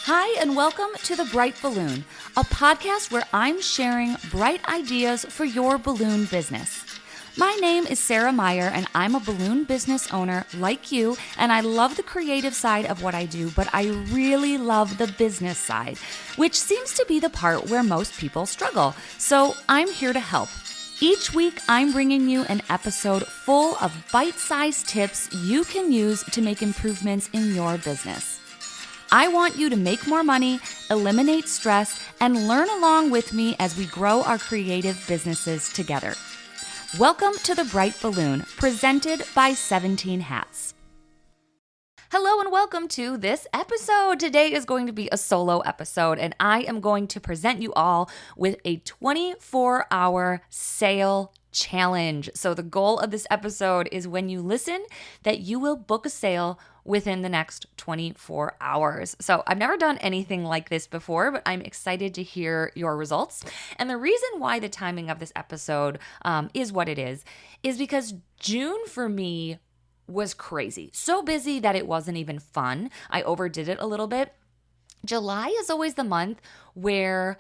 Hi, and welcome to The Bright Balloon, a podcast where I'm sharing bright ideas for your balloon business. My name is Sarah Meyer, and I'm a balloon business owner like you, and I love the creative side of what I do, but I really love the business side, which seems to be the part where most people struggle. So I'm here to help. Each week, I'm bringing you an episode full of bite-sized tips you can use to make improvements in your business. I want you to make more money, eliminate stress, and learn along with me as we grow our creative businesses together. Welcome to The Bright Balloon, presented by 17 Hats. Hello and welcome to this episode. Today is going to be a solo episode, and I am going to present you all with a 24-hour sale challenge. So the goal of this episode is when you listen that you will book a sale within the next 24 hours. So I've never done anything like this before, but I'm excited to hear your results. And the reason why the timing of this episode is what it is because June for me was crazy. So busy that it wasn't even fun. I overdid it a little bit. July is always the month where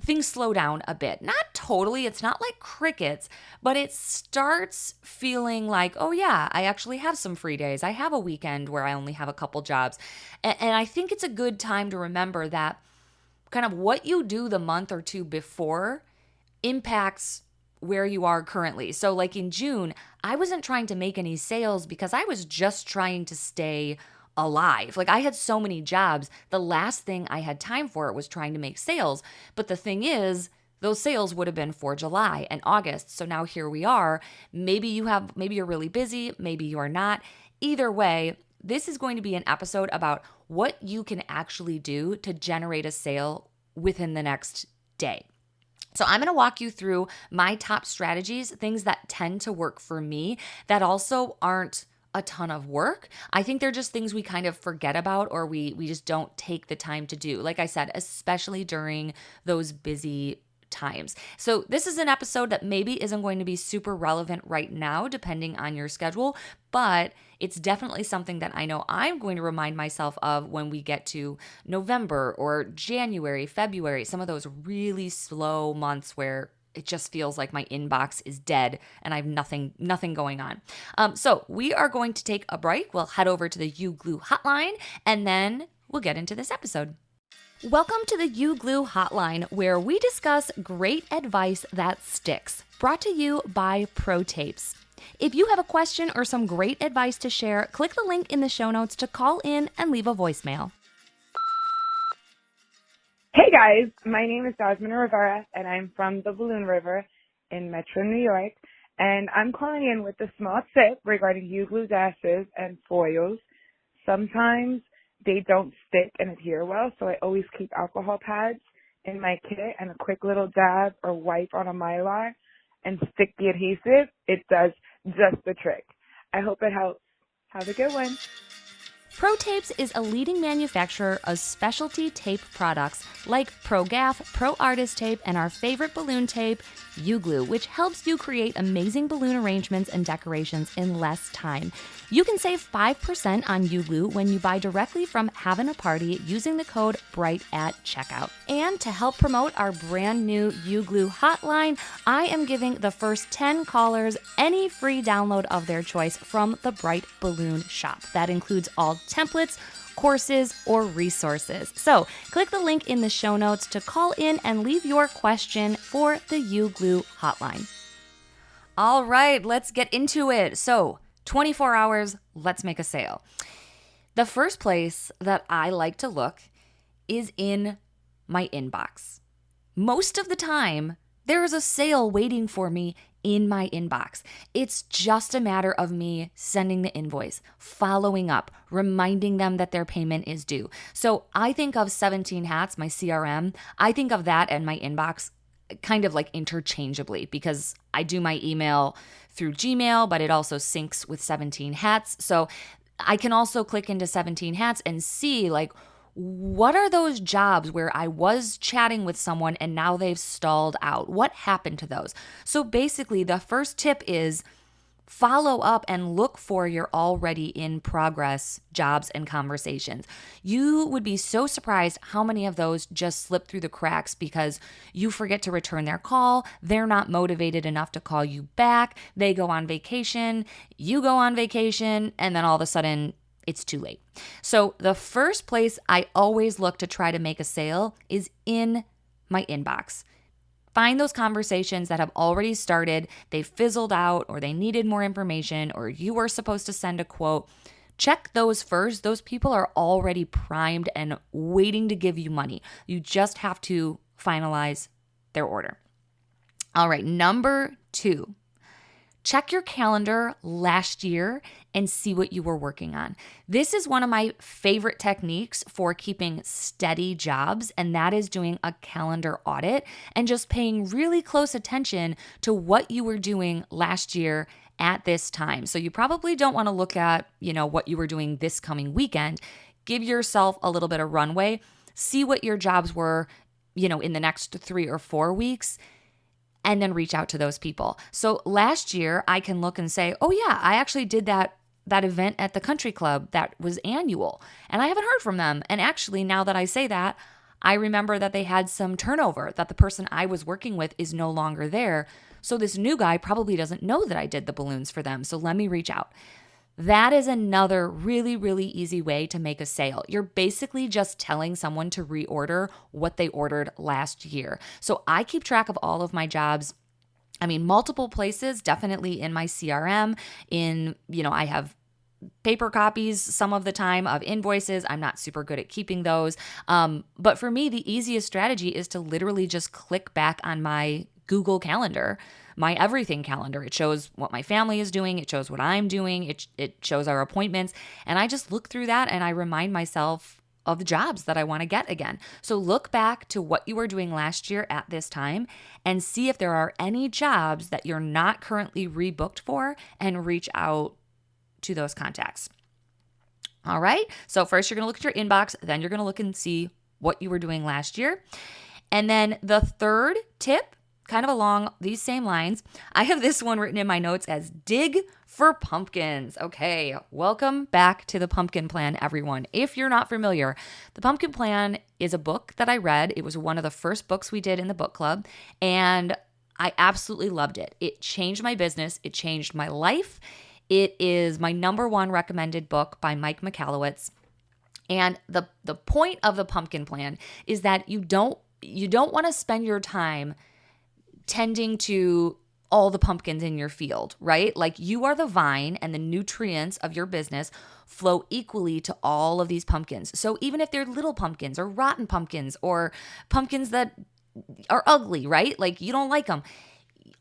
things slow down a bit. Not totally, it's not like crickets, but it starts feeling like, oh yeah, I actually have some free days. I have a weekend where I only have a couple jobs. And I think it's a good time to remember that kind of what you do the month or two before impacts where you are currently. So like in June, I wasn't trying to make any sales because I was just trying to stay alive. Like I had so many jobs. The last thing I had time for was trying to make sales. But the thing is, those sales would have been for July and August. So now here we are. Maybe you're really busy, maybe you are not. Either way, this is going to be an episode about what you can actually do to generate a sale within the next day. So I'm going to walk you through my top strategies, things that tend to work for me that also aren't a ton of work. I think they're just things we kind of forget about or we just don't take the time to do. Like I said, especially during those busy times. So this is an episode that maybe isn't going to be super relevant right now, depending on your schedule, but it's definitely something that I know I'm going to remind myself of when we get to November or January, February, some of those really slow months where it just feels like my inbox is dead and I have nothing going on. So we are going to take a break. We'll head over to the UGlue hotline and then we'll get into this episode. Welcome to the UGlue hotline, where we discuss great advice that sticks. Brought to you by ProTapes. If you have a question or some great advice to share, click the link in the show notes to call in and leave a voicemail. Hey guys, my name is Jasmine Rivera, and I'm from the Balloon River in Metro New York, and I'm calling in with a small tip regarding UGlue dashes and foils. Sometimes they don't stick and adhere well, so I always keep alcohol pads in my kit and a quick little dab or wipe on a Mylar and stick the adhesive. It does just the trick. I hope it helps. Have a good one. ProTapes is a leading manufacturer of specialty tape products like ProGaff, ProArtist Tape, and our favorite balloon tape, UGlue, which helps you create amazing balloon arrangements and decorations in less time. You can save 5% on UGlue when you buy directly from Having a Party using the code BRIGHT at checkout. And to help promote our brand new UGlue hotline, I am giving the first 10 callers any free download of their choice from the Bright Balloon shop. That includes all templates, courses, or resources. So click the link in the show notes to call in and leave your question for the UGlue hotline. All right, let's get into it. So 24 hours, let's make a sale. The first place that I like to look is in my inbox. Most of the time, there is a sale waiting for me in my inbox. It's just a matter of me sending the invoice, following up, reminding them that their payment is due. So I think of 17 Hats, my CRM, I think of that and my inbox kind of like interchangeably because I do my email through Gmail, but it also syncs with 17 Hats. So I can also click into 17 Hats and see like, what are those jobs where I was chatting with someone and now they've stalled out? What happened to those? So basically, the first tip is follow up and look for your already in progress jobs and conversations. You would be so surprised how many of those just slip through the cracks because you forget to return their call. They're not motivated enough to call you back. They go on vacation, you go on vacation, and then all of a sudden it's too late. So the first place I always look to try to make a sale is in my inbox. Find those conversations that have already started, they fizzled out, or they needed more information, or you were supposed to send a quote. Check those first. Those people are already primed and waiting to give you money. You just have to finalize their order. All right, number 2. Check your calendar last year and see what you were working on. This is one of my favorite techniques for keeping steady jobs, and that is doing a calendar audit and just paying really close attention to what you were doing last year at this time. So you probably don't want to look at, what you were doing this coming weekend. Give yourself a little bit of runway. See what your jobs were, in the next 3 or 4 weeks, and then reach out to those people. So last year, I can look and say, oh yeah, I actually did that event at the country club that was annual, and I haven't heard from them. And actually, now that I say that, I remember that they had some turnover, that the person I was working with is no longer there. So this new guy probably doesn't know that I did the balloons for them. So let me reach out. That is another really, really easy way to make a sale. You're basically just telling someone to reorder what they ordered last year. So I keep track of all of my jobs. Multiple places, definitely in my CRM, I have paper copies some of the time of invoices. I'm not super good at keeping those. But for me, the easiest strategy is to literally just click back on my Google Calendar, my everything calendar. It shows what my family is doing. It shows what I'm doing. It shows our appointments. And I just look through that and I remind myself of the jobs that I want to get again. So look back to what you were doing last year at this time and see if there are any jobs that you're not currently rebooked for, and reach out to those contacts. All right. So first you're going to look at your inbox, then you're going to look and see what you were doing last year. And then the third tip, kind of along these same lines, I have this one written in my notes as dig for pumpkins. Okay, welcome back to the Pumpkin Plan, everyone. If you're not familiar, the Pumpkin Plan is a book that I read. It was one of the first books we did in the book club, and I absolutely loved it. It changed my business. It changed my life. It is my number 1 recommended book by Mike Michalowicz. And the point of the Pumpkin Plan is that you don't want to spend your time tending to all the pumpkins in your field, right? Like, you are the vine, and the nutrients of your business flow equally to all of these pumpkins. So even if they're little pumpkins or rotten pumpkins or pumpkins that are ugly, right? Like, you don't like them,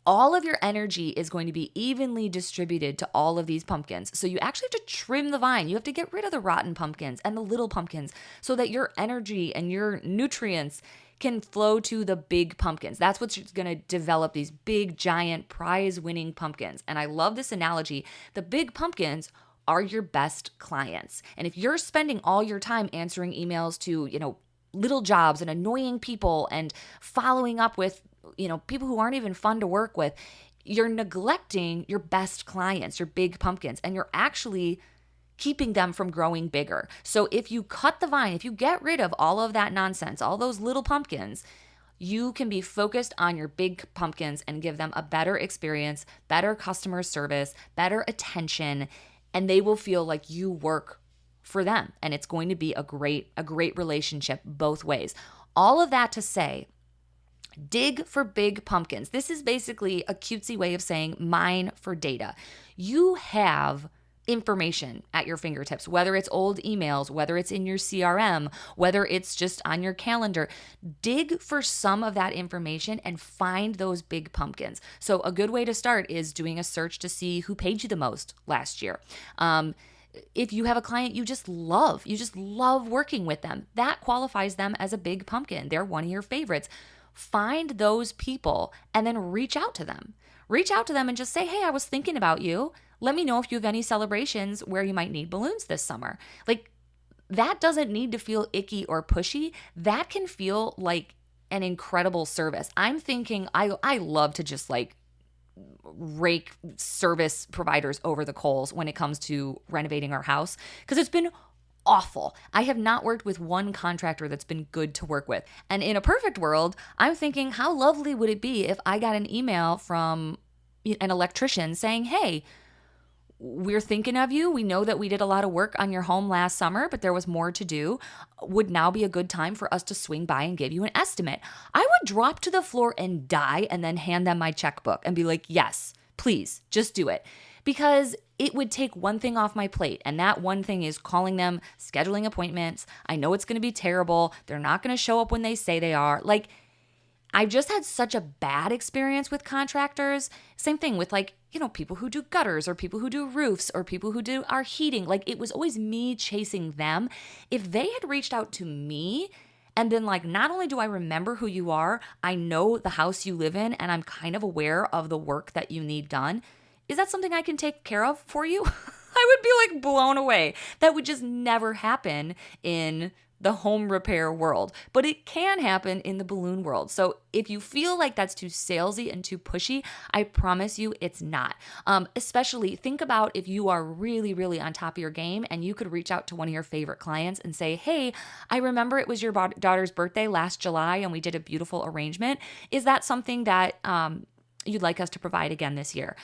all of your energy is going to be evenly distributed to all of these pumpkins. So you actually have to trim the vine. You have to get rid of the rotten pumpkins and the little pumpkins so that your energy and your nutrients can flow to the big pumpkins. That's what's going to develop these big, giant, prize-winning pumpkins. And I love this analogy. The big pumpkins are your best clients. And if you're spending all your time answering emails to, little jobs and annoying people and following up with, people who aren't even fun to work with, you're neglecting your best clients, your big pumpkins, and you're actually keeping them from growing bigger. So if you cut the vine, if you get rid of all of that nonsense, all those little pumpkins, you can be focused on your big pumpkins and give them a better experience, better customer service, better attention, and they will feel like you work for them. And it's going to be a great relationship both ways. All of that to say, dig for big pumpkins. This is basically a cutesy way of saying mine for data. You have information at your fingertips, whether it's old emails, whether it's in your CRM, whether it's just on your calendar. Dig for some of that information and find those big pumpkins. So a good way to start is doing a search to see who paid you the most last year. If you have a client you just love working with them, that qualifies them as a big pumpkin. They're one of your favorites. Find those people and then reach out to them. Reach out to them and just say, hey, I was thinking about you. Let me know if you have any celebrations where you might need balloons this summer. Like, that doesn't need to feel icky or pushy. That can feel like an incredible service. I'm thinking I love to just rake service providers over the coals when it comes to renovating our house, because it's been awful. I have not worked with one contractor that's been good to work with. And in a perfect world, I'm thinking, how lovely would it be if I got an email from an electrician saying, hey, we're thinking of you. We know that we did a lot of work on your home last summer, but there was more to do. Would now be a good time for us to swing by and give you an estimate? I would drop to the floor and die and then hand them my checkbook and be like, yes, please, just do it. Because it would take one thing off my plate. And that one thing is calling them, scheduling appointments. I know it's going to be terrible. They're not going to show up when they say they are. Like, I've just had such a bad experience with contractors. Same thing with people who do gutters or people who do roofs or people who do our heating. Like, it was always me chasing them. If they had reached out to me and been like, not only do I remember who you are, I know the house you live in and I'm kind of aware of the work that you need done. Is that something I can take care of for you? I would be like blown away. That would just never happen in the home repair world, but it can happen in the balloon world. So if you feel like that's too salesy and too pushy, I promise you it's not. Especially think about if you are really, really on top of your game and you could reach out to one of your favorite clients and say, hey, I remember it was your daughter's birthday last July and we did a beautiful arrangement. Is that something that you'd like us to provide again this year?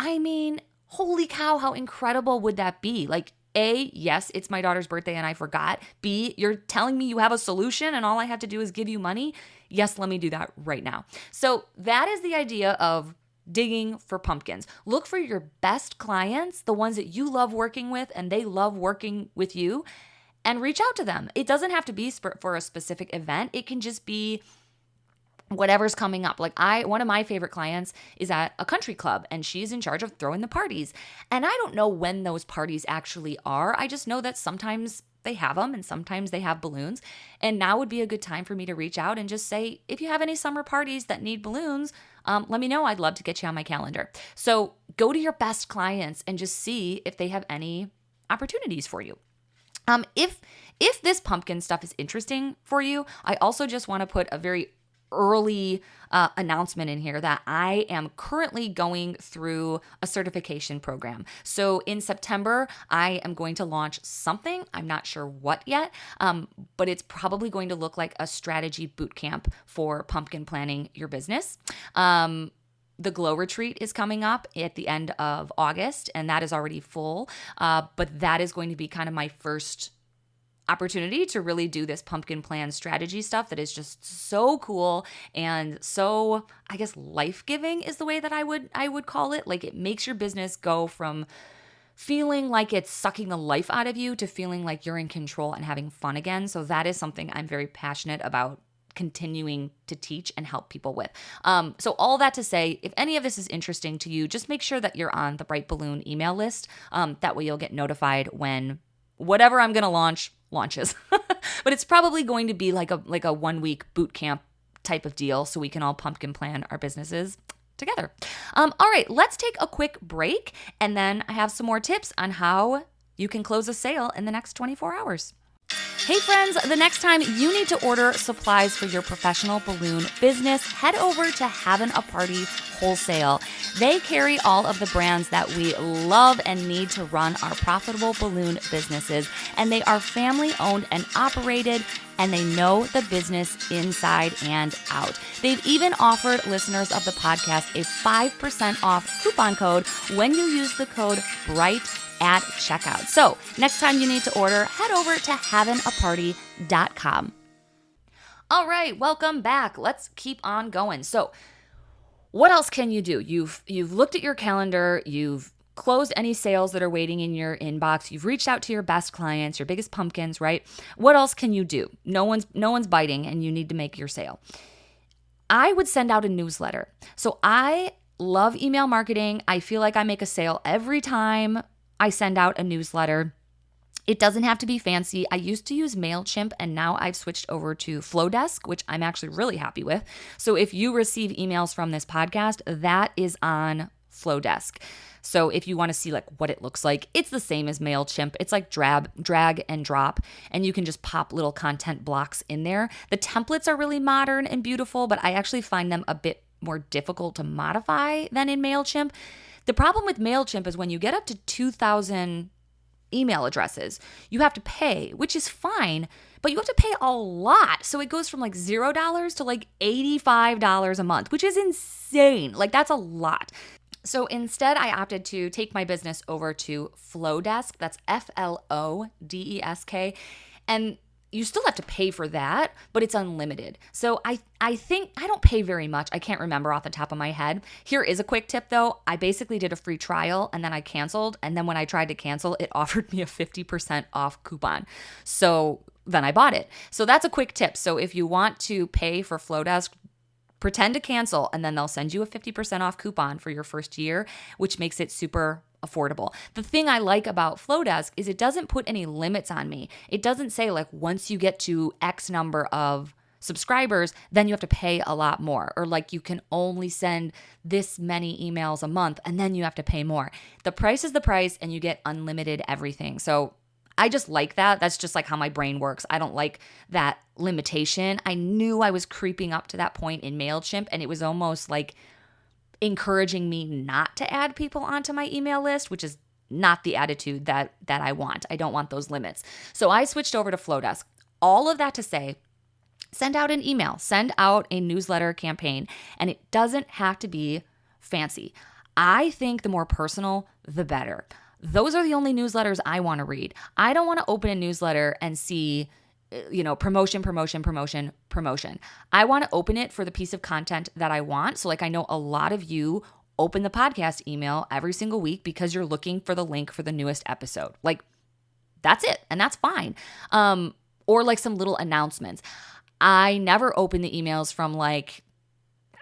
I mean, holy cow, how incredible would that be? Like, A, yes, it's my daughter's birthday and I forgot. B, you're telling me you have a solution and all I have to do is give you money? Yes, let me do that right now. So that is the idea of digging for pumpkins. Look for your best clients, the ones that you love working with and they love working with you, and reach out to them. It doesn't have to be for a specific event. It can just be whatever's coming up. Like one of my favorite clients is at a country club and she's in charge of throwing the parties. And I don't know when those parties actually are. I just know that sometimes they have them and sometimes they have balloons. And now would be a good time for me to reach out and just say, if you have any summer parties that need balloons, let me know. I'd love to get you on my calendar. So go to your best clients and just see if they have any opportunities for you. If this pumpkin stuff is interesting for you, I also just want to put a very early announcement in here that I am currently going through a certification program. So in September, I am going to launch something. I'm not sure what yet, but it's probably going to look like a strategy boot camp for pumpkin planning your business. The Glow Retreat is coming up at the end of August, and that is already full. But that is going to be kind of my first opportunity to really do this pumpkin plan strategy stuff that is just so cool and so, I guess, life-giving is the way that I would call it. Like, it makes your business go from feeling like it's sucking the life out of you to feeling like you're in control and having fun again. So that is something I'm very passionate about continuing to teach and help people with. So all that to say, if any of this is interesting to you, just make sure that you're on the Bright Balloon email list. That way you'll get notified when whatever I'm going to launches. But it's probably going to be like a 1 week boot camp type of deal so we can all pumpkin plan our businesses together. All right, let's take a quick break and then I have some more tips on how you can close a sale in the next 24 hours. Hey friends, the next time you need to order supplies for your professional balloon business, head over to Havin' a Party Wholesale. They carry all of the brands that we love and need to run our profitable balloon businesses, and they are family owned and operated, and they know the business inside and out. They've even offered listeners of the podcast a 5% off coupon code when you use the code BRIGHT at checkout. So next time you need to order, head over to havinaparty.com. All right, welcome back. Let's keep on going. So what else can you do? You've looked at your calendar, you've closed any sales that are waiting in your inbox, you've reached out to your best clients, your biggest pumpkins, right? What else can you do? No one's biting and you need to make your sale. I would send out a newsletter. So I love email marketing. I feel like I make a sale every time I send out a newsletter. It doesn't have to be fancy. I used to use MailChimp and now I've switched over to Flowdesk, which I'm actually really happy with. So if you receive emails from this podcast, that is on Flowdesk. So if you want to see like what it looks like, it's the same as MailChimp. It's like drag and drop, and you can just pop little content blocks in there. The templates are really modern and beautiful, but I actually find them a bit more difficult to modify than in MailChimp. The problem with MailChimp is when you get up to 2,000 email addresses, you have to pay, which is fine, but you have to pay a lot. So it goes from like $0 to like $85 a month, which is insane. Like that's a lot. So instead, I opted to take my business over to Flowdesk. That's Flodesk. And you still have to pay for that, but it's unlimited. So I think I don't pay very much. I can't remember off the top of my head. Here is a quick tip though. I basically did a free trial and then I canceled. And then when I tried to cancel, it offered me a 50% off coupon. So then I bought it. So that's a quick tip. So if you want to pay for Flowdesk, pretend to cancel and then they'll send you a 50% off coupon for your first year, which makes it super affordable. The thing I like about Flowdesk is it doesn't put any limits on me. It doesn't say like once you get to X number of subscribers, then you have to pay a lot more, or like you can only send this many emails a month and then you have to pay more. The price is the price and you get unlimited everything. So I just like that. That's just like how my brain works. I don't like that limitation. I knew I was creeping up to that point in MailChimp, and it was almost like encouraging me not to add people onto my email list, which is not the attitude that I want. I don't want those limits. So I switched over to Flowdesk. All of that to say, send out an email, send out a newsletter campaign, and it doesn't have to be fancy. I think the more personal, the better. Those are the only newsletters I want to read. I don't want to open a newsletter and see, promotion. I want to open it for the piece of content that I want. So like I know a lot of you open the podcast email every single week because you're looking for the link for the newest episode. Like that's it. And that's fine. Or like some little announcements. I never open the emails from like,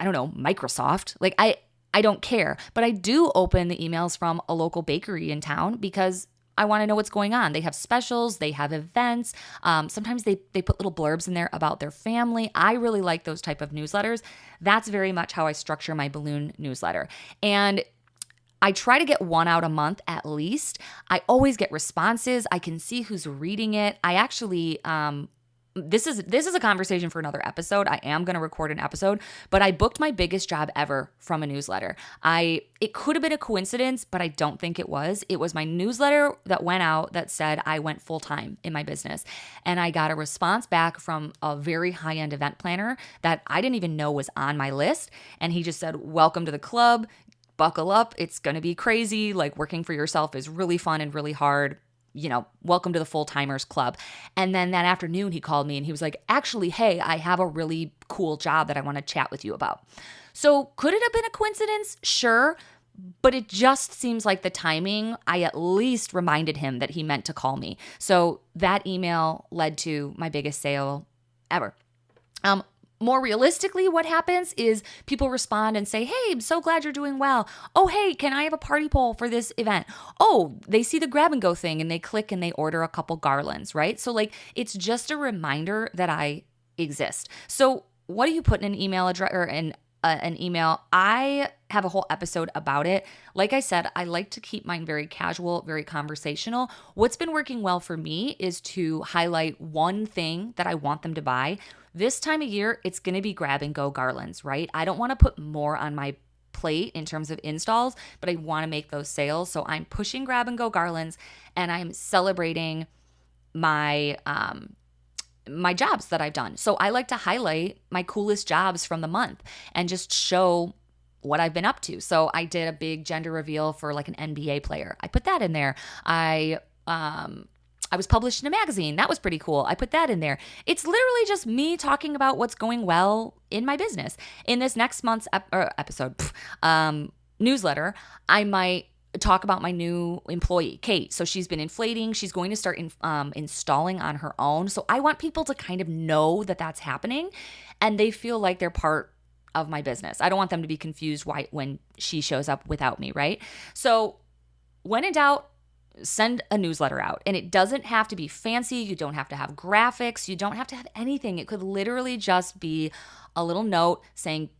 I don't know, Microsoft. Like I don't care, but I do open the emails from a local bakery in town because I want to know what's going on. They have specials, they have events. Sometimes they put little blurbs in there about their family. I really like those type of newsletters. That's very much how I structure my balloon newsletter. And I try to get one out a month at least. I always get responses. I can see who's reading it. I actually this is a conversation for another episode. I am going to record an episode, but I booked my biggest job ever from a newsletter. It could have been a coincidence, but I don't think it was. It was my newsletter that went out that said I went full-time in my business. And I got a response back from a very high-end event planner that I didn't even know was on my list. And he just said, "Welcome to the club. Buckle up. It's going to be crazy. Like working for yourself is really fun and really hard. Welcome to the full-timers club." And then that afternoon he called me and he was like, "Actually, hey, I have a really cool job that I want to chat with you about." So could it have been a coincidence? Sure. But it just seems like the timing, I at least reminded him that he meant to call me. So that email led to my biggest sale ever. More realistically, what happens is people respond and say, "Hey, I'm so glad you're doing well. Oh, hey, can I have a party poll for this event?" Oh, they see the grab and go thing and they click and they order a couple garlands, right? So like, it's just a reminder that I exist. So what do you put in an email address or in an email? I have a whole episode about it. Like I said, I like to keep mine very casual, very conversational. What's been working well for me is to highlight one thing that I want them to buy. This time of year, it's going to be grab and go garlands, right? I don't want to put more on my plate in terms of installs, but I want to make those sales. So I'm pushing grab and go garlands and I'm celebrating my my jobs that I've done. So I like to highlight my coolest jobs from the month and just show what I've been up to. So I did a big gender reveal for like an NBA player. I put that in there. I was published in a magazine. That was pretty cool. I put that in there. It's literally just me talking about what's going well in my business. In this next month's newsletter, I might talk about my new employee, Kate. So she's been inflating. She's going to start installing on her own. So I want people to kind of know that that's happening and they feel like they're part of my business. I don't want them to be confused when she shows up without me, right? So when in doubt, send a newsletter out. And it doesn't have to be fancy. You don't have to have graphics. You don't have to have anything. It could literally just be a little note saying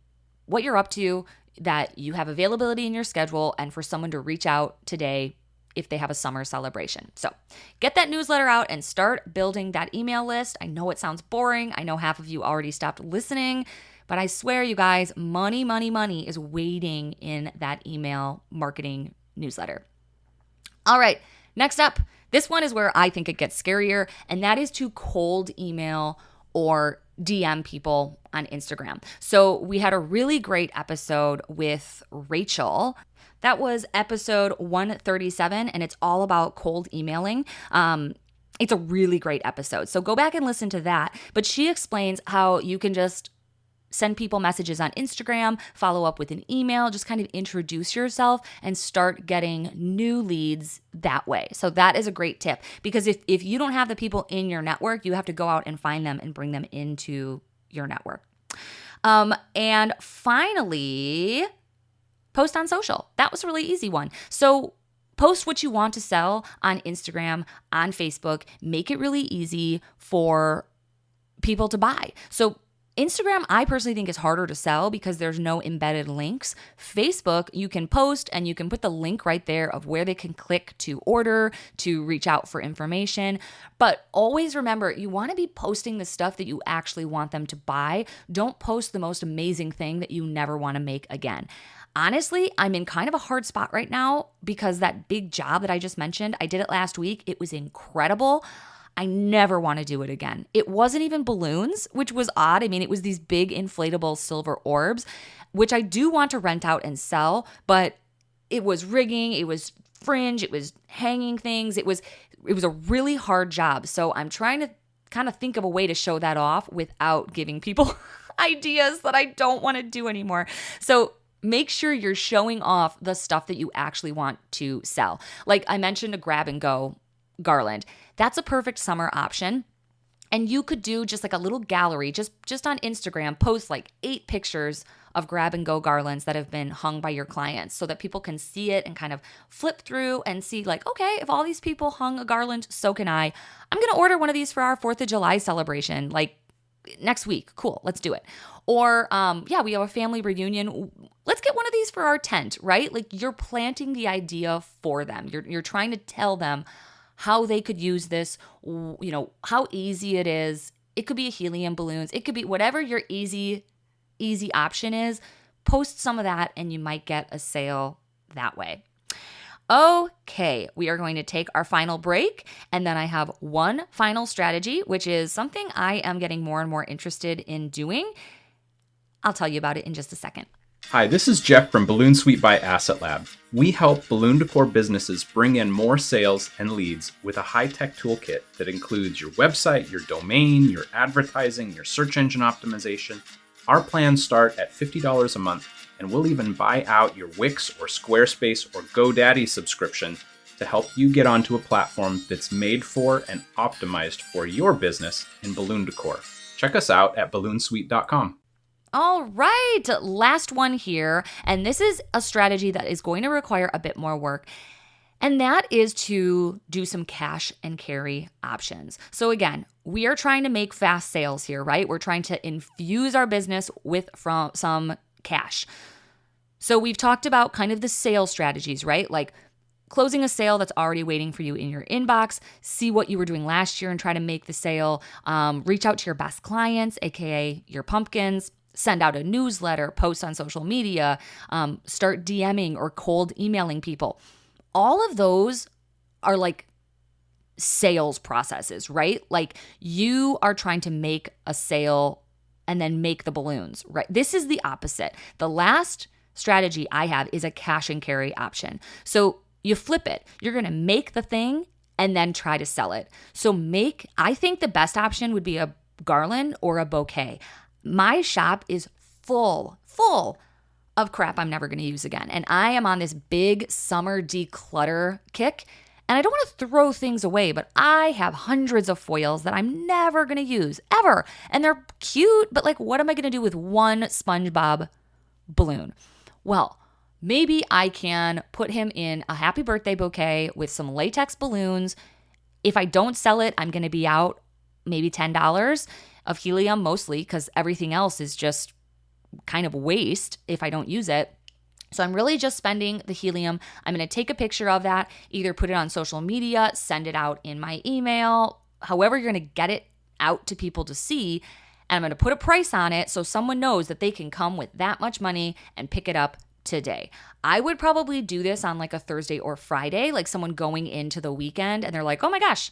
what you're up to, that you have availability in your schedule, and for someone to reach out today if they have a summer celebration. So get that newsletter out and start building that email list. I know it sounds boring. I know half of you already stopped listening, But I swear, you guys, money, money, money is waiting in that email marketing newsletter. All right, next up, this one is where I think it gets scarier, and that is to cold email or DM people on Instagram. So we had a really great episode with Rachel. That was episode 137, and it's all about cold emailing. It's a really great episode. So go back and listen to that. But she explains how you can just send people messages on Instagram, follow up with an email, just kind of introduce yourself and start getting new leads that way. So that is a great tip, because if you don't have the people in your network, you have to go out and find them and bring them into your network. And finally, post on social. That was a really easy one. So post what you want to sell on Instagram, on Facebook. Make it really easy for people to buy. So Instagram, I personally think, is harder to sell because there's no embedded links. Facebook, you can post and you can put the link right there of where they can click to order, to reach out for information. But always remember, you want to be posting the stuff that you actually want them to buy. Don't post the most amazing thing that you never want to make again. Honestly, I'm in kind of a hard spot right now because that big job that I just mentioned, I did it last week. It was incredible. I never want to do it again. It wasn't even balloons, which was odd. I mean, it was these big inflatable silver orbs, which I do want to rent out and sell, but it was rigging, it was fringe, it was hanging things. It was a really hard job. So I'm trying to kind of think of a way to show that off without giving people ideas that I don't want to do anymore. So make sure you're showing off the stuff that you actually want to sell. Like I mentioned, a grab and go garland. That's a perfect summer option. And you could do just like a little gallery, just on Instagram, post like 8 pictures of grab and go garlands that have been hung by your clients so that people can see it and kind of flip through and see like, okay, if all these people hung a garland, so can I. I'm going to order one of these for our 4th of July celebration, like next week. Cool, let's do it. Or we have a family reunion. Let's get one of these for our tent, right? Like you're planting the idea for them. You're trying to tell them how they could use this, how easy it is. It could be a helium balloons. It could be whatever your easy option is. Post some of that and you might get a sale that way. Okay, we are going to take our final break, and then I have one final strategy, which is something I am getting more and more interested in doing. I'll tell you about it in just a second. Hi, this is Jeff from Balloon Suite by Asset Lab. We help balloon decor businesses bring in more sales and leads with a high-tech toolkit that includes your website, your domain, your advertising, your search engine optimization. Our plans start at $50 a month, and we'll even buy out your Wix or Squarespace or GoDaddy subscription to help you get onto a platform that's made for and optimized for your business in balloon decor. Check us out at balloonsuite.com. All right, last one here. And this is a strategy that is going to require a bit more work. And that is to do some cash and carry options. So again, we are trying to make fast sales here, right? We're trying to infuse our business with some cash. So we've talked about kind of the sales strategies, right? Like closing a sale that's already waiting for you in your inbox, see what you were doing last year and try to make the sale, reach out to your best clients, AKA your pumpkins, send out a newsletter, post on social media, start DMing or cold emailing people. All of those are like sales processes, right? Like you are trying to make a sale and then make the balloons, right? This is the opposite. The last strategy I have is a cash and carry option. So you flip it. You're going to make the thing and then try to sell it. So I think the best option would be a garland or a bouquet. My shop is full of crap I'm never going to use again. And I am on this big summer declutter kick. And I don't want to throw things away, but I have hundreds of foils that I'm never going to use, ever. And they're cute, but like, what am I going to do with one SpongeBob balloon? Well, maybe I can put him in a happy birthday bouquet with some latex balloons. If I don't sell it, I'm going to be out maybe $10 of helium, mostly because everything else is just kind of waste if I don't use it. So I'm really just spending the helium. I'm going to take a picture of that, either put it on social media, send it out in my email, however you're going to get it out to people to see. and I'm going to put a price on it so someone knows that they can come with that much money and pick it up today. I would probably do this on like a Thursday or Friday, like someone going into the weekend and they're like, oh my gosh,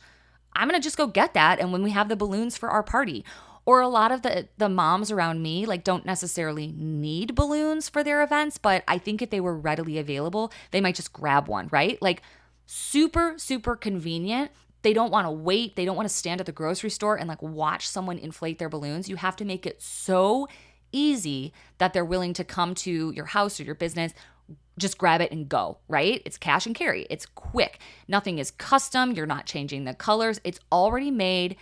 I'm going to just go get that. And when we have the balloons for our party, or a lot of the moms around me like don't necessarily need balloons for their events, but I think if they were readily available, they might just grab one, right? Like super, super convenient. They don't want to wait. They don't want to stand at the grocery store and like watch someone inflate their balloons. You have to make it so easy that they're willing to come to your house or your business, just grab it and go, right? It's cash and carry. It's quick. Nothing is custom. You're not changing the colors. It's already made.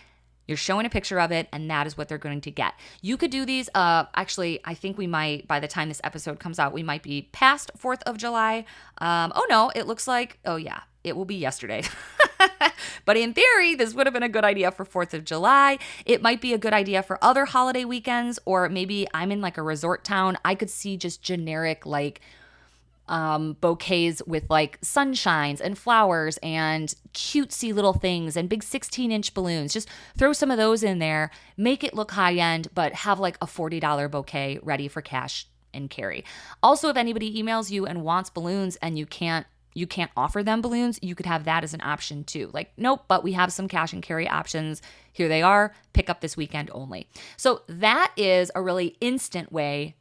You're showing a picture of it, and that is what they're going to get. You could do these. Actually, I think we might, by the time this episode comes out, we might be past 4th of July. Oh no, it looks like, oh yeah, it will be yesterday. But in theory, this would have been a good idea for 4th of July. It might be a good idea for other holiday weekends, or maybe I'm in like a resort town. I could see just generic like bouquets with like sunshines and flowers and cutesy little things and big 16-inch balloons. Just throw some of those in there, make it look high end, but have like a $40 bouquet ready for cash and carry. Also, if anybody emails you and wants balloons and you can't offer them balloons, you could have that as an option too. Like, nope, but we have some cash and carry options. Here they are. Pick up this weekend only. So that is a really instant way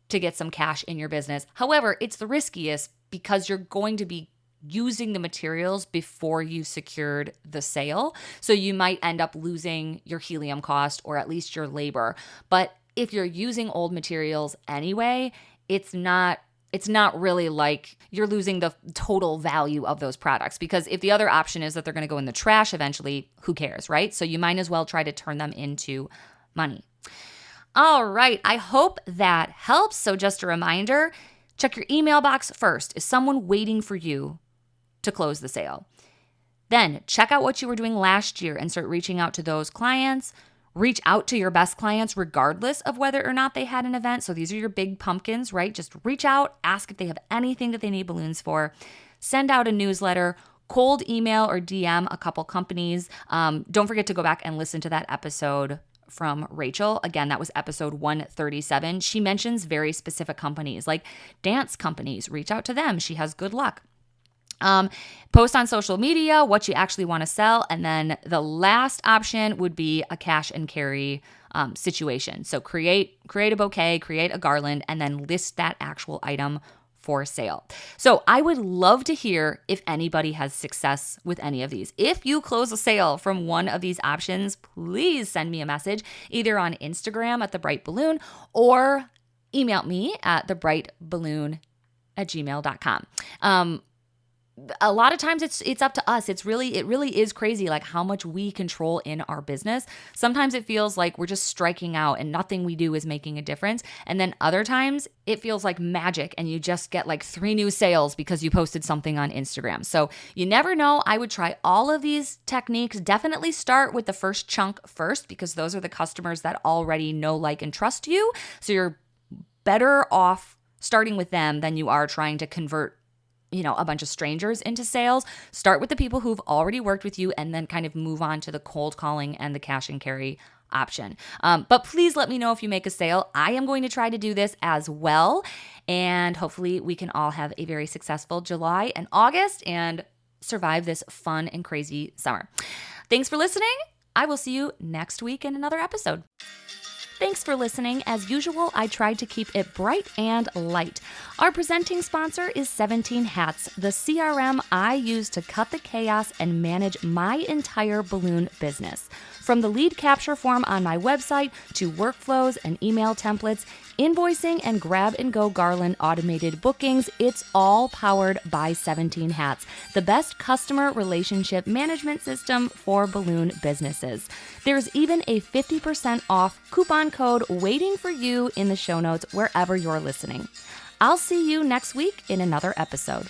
to get some cash in your business. However, it's the riskiest because you're going to be using the materials before you secured the sale. So you might end up losing your helium cost or at least your labor. But if you're using old materials anyway, it's not really like you're losing the total value of those products, because if the other option is that they're going to go in the trash eventually, who cares, right? So you might as well try to turn them into money. All right, I hope that helps. So just a reminder, check your email box first. Is someone waiting for you to close the sale? Then check out what you were doing last year and start reaching out to those clients. Reach out to your best clients regardless of whether or not they had an event. So these are your big pumpkins, right? Just reach out, ask if they have anything that they need balloons for. Send out a newsletter, cold email or DM a couple companies. Don't forget to go back and listen to that episode from Rachel. Again, that was episode 137. She mentions very specific companies like dance companies. Reach out to them. She has good luck. Post on social media what you actually want to sell. And then the last option would be a cash and carry situation. So create a bouquet, create a garland, and then list that actual item for sale. So I would love to hear if anybody has success with any of these. If you close a sale from one of these options, please send me a message either on Instagram at The Bright Balloon or email me at thebrightballoon@gmail.com. A lot of times it's up to us. It really is crazy like how much we control in our business. Sometimes it feels like we're just striking out and nothing we do is making a difference. And then other times it feels like magic and you just get like 3 new sales because you posted something on Instagram. So you never know. I would try all of these techniques. Definitely start with the first chunk first, because those are the customers that already know, like, and trust you. So you're better off starting with them than you are trying to convert a bunch of strangers into sales. Start with the people who've already worked with you and then kind of move on to the cold calling and the cash and carry option. But please let me know if you make a sale. I am going to try to do this as well. And hopefully we can all have a very successful July and August and survive this fun and crazy summer. Thanks for listening. I will see you next week in another episode. Thanks for listening. As usual, I tried to keep it bright and light. Our presenting sponsor is 17 Hats, the CRM I use to cut the chaos and manage my entire balloon business. From the lead capture form on my website to workflows and email templates, invoicing and grab-and-go garland automated bookings, it's all powered by 17 Hats, the best customer relationship management system for balloon businesses. There's even a 50% off coupon code waiting for you in the show notes wherever you're listening. I'll see you next week in another episode.